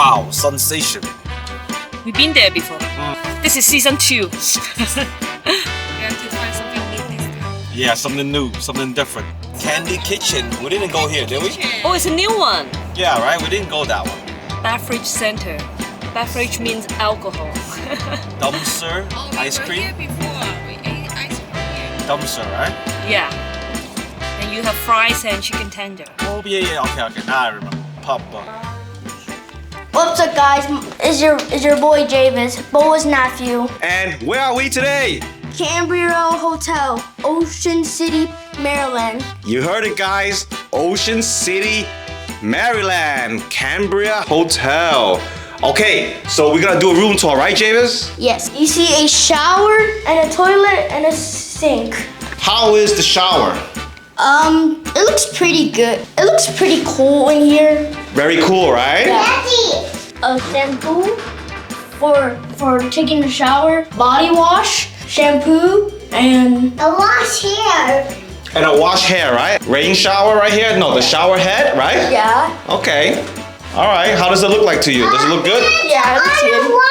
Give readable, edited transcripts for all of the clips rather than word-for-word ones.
Wow, sensation. We've been there before. This is season 2. We have to find something new this time. Yeah, something new, something different. Candy Kitchen. We didn't go here, did we? Oh, it's a new one. Yeah, right? We didn't go that one. Beverage center. Beverage means alcohol. Dumpster, ice cream. Here before. We ate ice cream here. Dumpster, right? Yeah. And you have fries and chicken tender. Oh, yeah. Okay. Now I remember. Papa. What's up, guys? Is your boy Javis, Boa's nephew. And where are we today? Cambria Hotel, Ocean City, Maryland. You heard it, guys. Ocean City, Maryland. Cambria Hotel. Okay, so we're gonna do a room tour, right, Javis? Yes. You see a shower and a toilet and a sink. How is the shower? It looks pretty good. It looks pretty cool in here. Very cool, right? Daddy! A shampoo for taking a shower, body wash, shampoo, and a wash hair. And a wash hair, right? Rain shower right here? No, the shower head, right? Yeah. Okay. All right. How does it look like to you? Does it look good? Yeah, it looks good.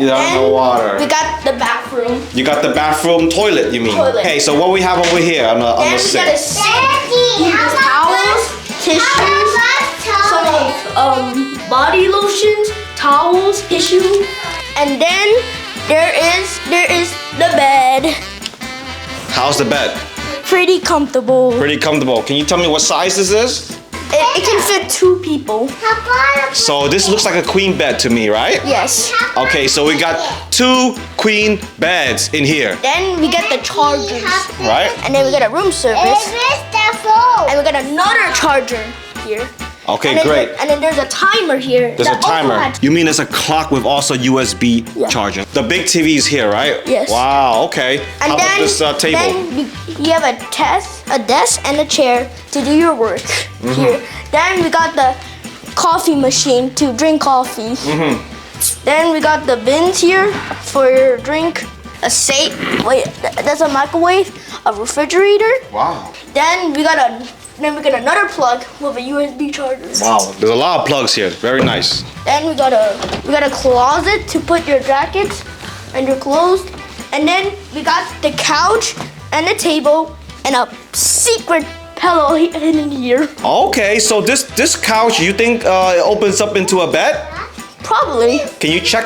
You don't know water. We got the bathroom. You got the bathroom toilet, you mean? Toilet. Okay, so what we have over here on the Then we got a sink? sink, towels, tissues, some body lotions, towels, tissue, and then there is the bed. How's the bed? Pretty comfortable. Pretty comfortable. Can you tell me what size this is? It can fit 2 people. So this looks like a queen bed to me, right? Yes. Okay, so we got 2 queen beds in here, Then we get the chargers. right? And then we get a room service. And we got another charger here. Okay, And then great. And then there's a timer here. There's a that also timer. had- You mean there's a clock with also USB Yeah. charger? The big TV is here, right? Yes. Wow, okay. And How about this table? Then you have a desk and a chair to do your work Mm-hmm. here. Then we got the coffee machine to drink coffee. Mm-hmm. Then we got the bins here for your drink. A safe. Wait, that's a microwave. A refrigerator. Wow. Then we got another plug with a USB charger. Wow, there's a lot of plugs here. Very nice. Then we got a closet to put your jackets and your clothes. And then we got the couch and the table and a secret pillow in here. Okay, so this couch, you think it opens up into a bed? Probably. Can you check?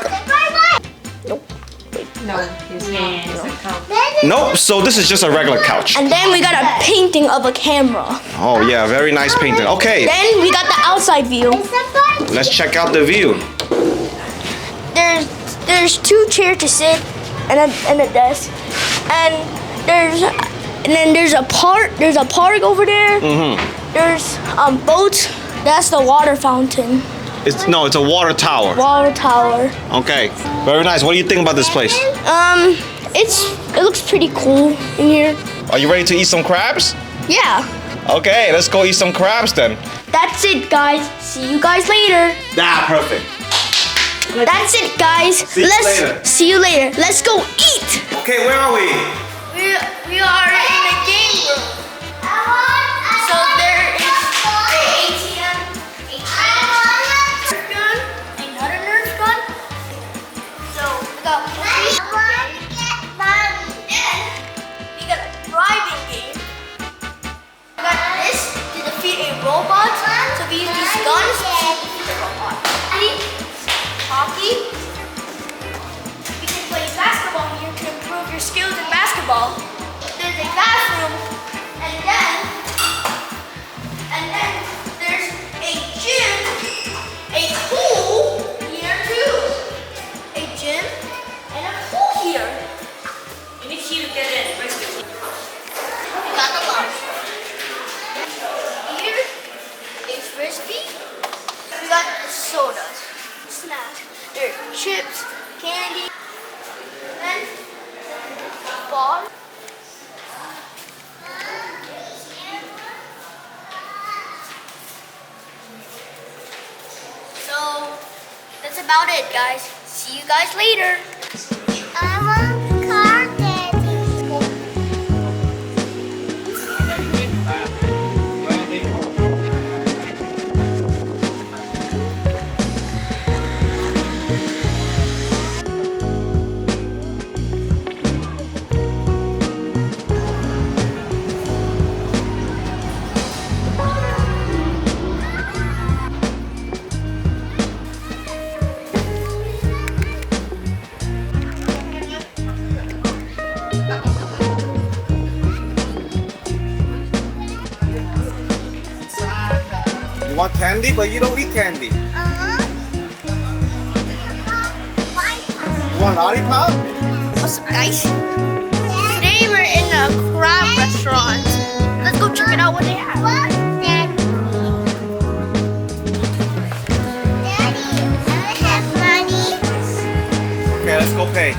No, his hands are covered. Nope, so this is just a regular couch. And then we got a painting of a camera. Oh yeah, very nice painting. Okay, Then we got the outside view. let's check out the view. There's 2 chairs to sit and a desk. And then there's a park over there. There's boats. That's the water fountain. It's a water tower. Water tower. Okay, very nice. What do you think about this place? It looks pretty cool in here. Are you ready to eat some crabs? Yeah. Okay, let's go eat some crabs then. That's it, guys. See you guys later. Perfect. That's it, guys. See you later. See you later. Let's go eat. Okay, where are we? We are in the game room. So there is the ATM, gun, another Nerf gun. So we got movies. We got a driving game. We got this to defeat a robot. So we use these guns to defeat the robot. Hockey. We can play basketball here to improve your skills in basketball. There's a bathroom, and then there's a gym, a pool here too. A gym and a pool here. You need key to get in. Where's the key? We got the lock. Here, a frisbee. We got the sodas, snacks. There's chips, candy, then ball. So that's about it, guys. See you guys later. I want car, Daddy. want candy, but you don't eat candy. You want lollipop? What's up, guys? Today we're in a crab restaurant. Let's go check it out what they have. Okay, let's go pay.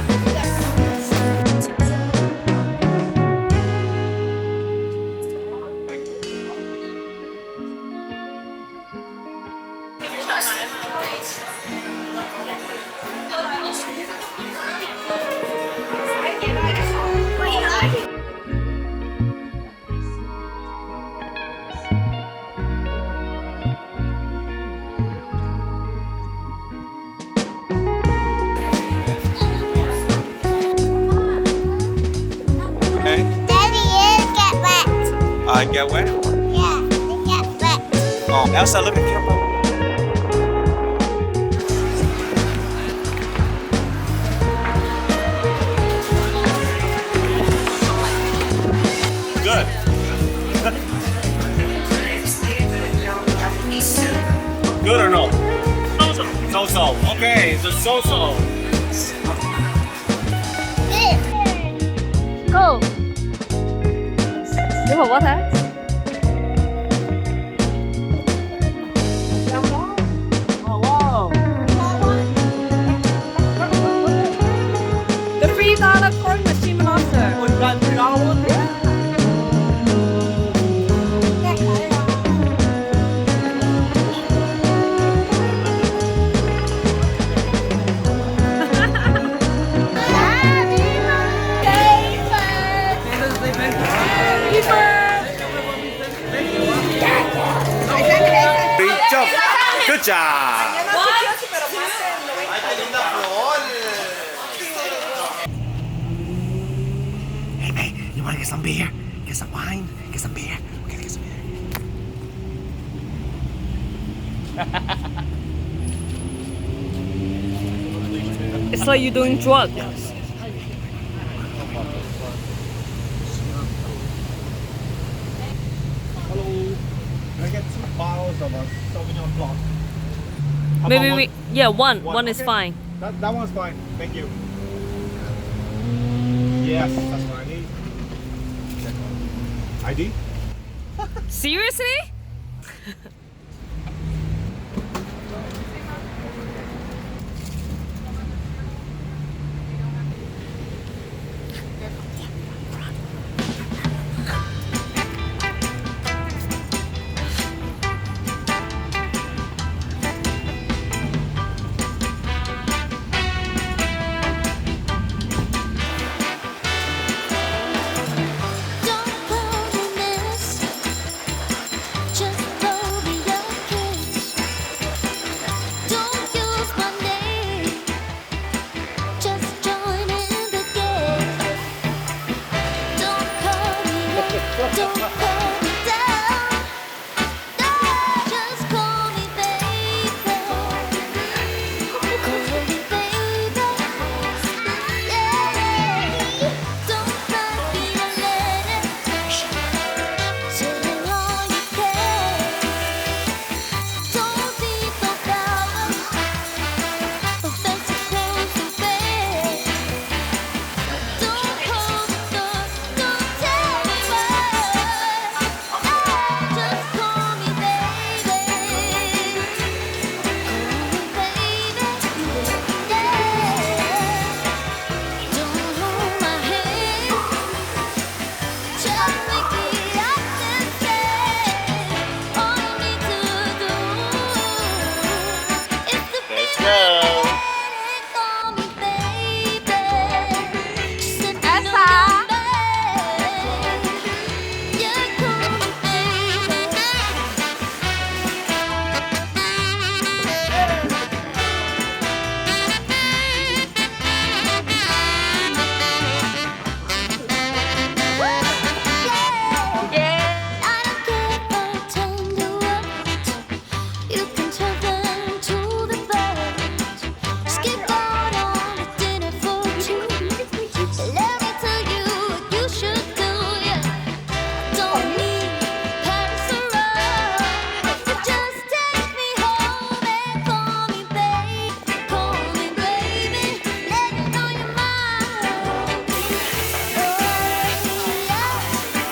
Okay. Daddy, it get wet. I get wet. Yeah, it get wet. Oh, Elsa, look at camera. Good. Good or no? So-so. So-so. Okay, it's a so-so. Go. You want water? Oh, wow. The $3 coin machine monster. Great job. Good job. Hey, babe, you want to get some beer? Get some wine? Get some beer? Okay, get some beer. It's like you're doing drugs. Hello. Can I get 2 bottles of a Sauvignon Blanc? How Maybe about we, yeah, one is Okay. fine. That one's fine. Thank you. Yes, that's what I need. ID? Seriously?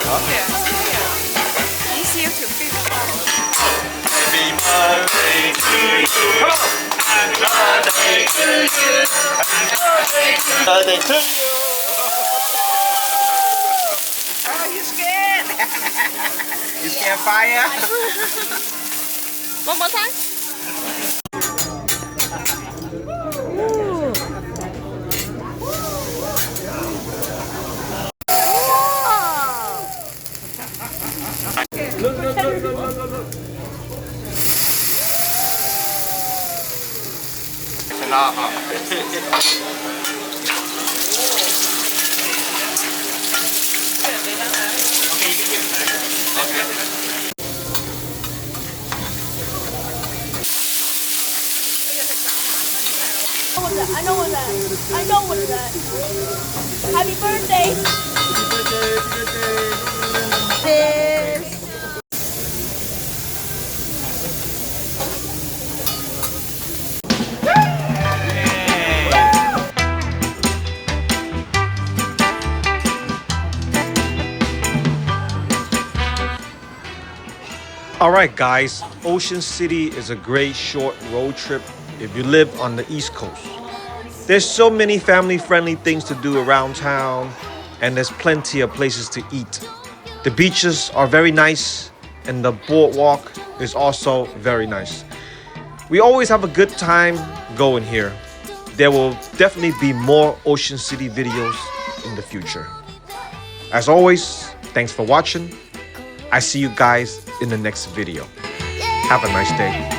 Here. Easier to fit. Happy birthday to you. Come on. Happy birthday to you. Happy birthday to you. Oh, you scared? You scared fire? One more time. I know what that. I know what that. Happy birthday. All right, guys. Ocean City is a great short road trip if you live on the East Coast. There's so many family-friendly things to do around town, and there's plenty of places to eat. The beaches are very nice, and the boardwalk is also very nice. We always have a good time going here. There will definitely be more Ocean City videos in the future. As always, thanks for watching. I see you guys in the next video. Have a nice day.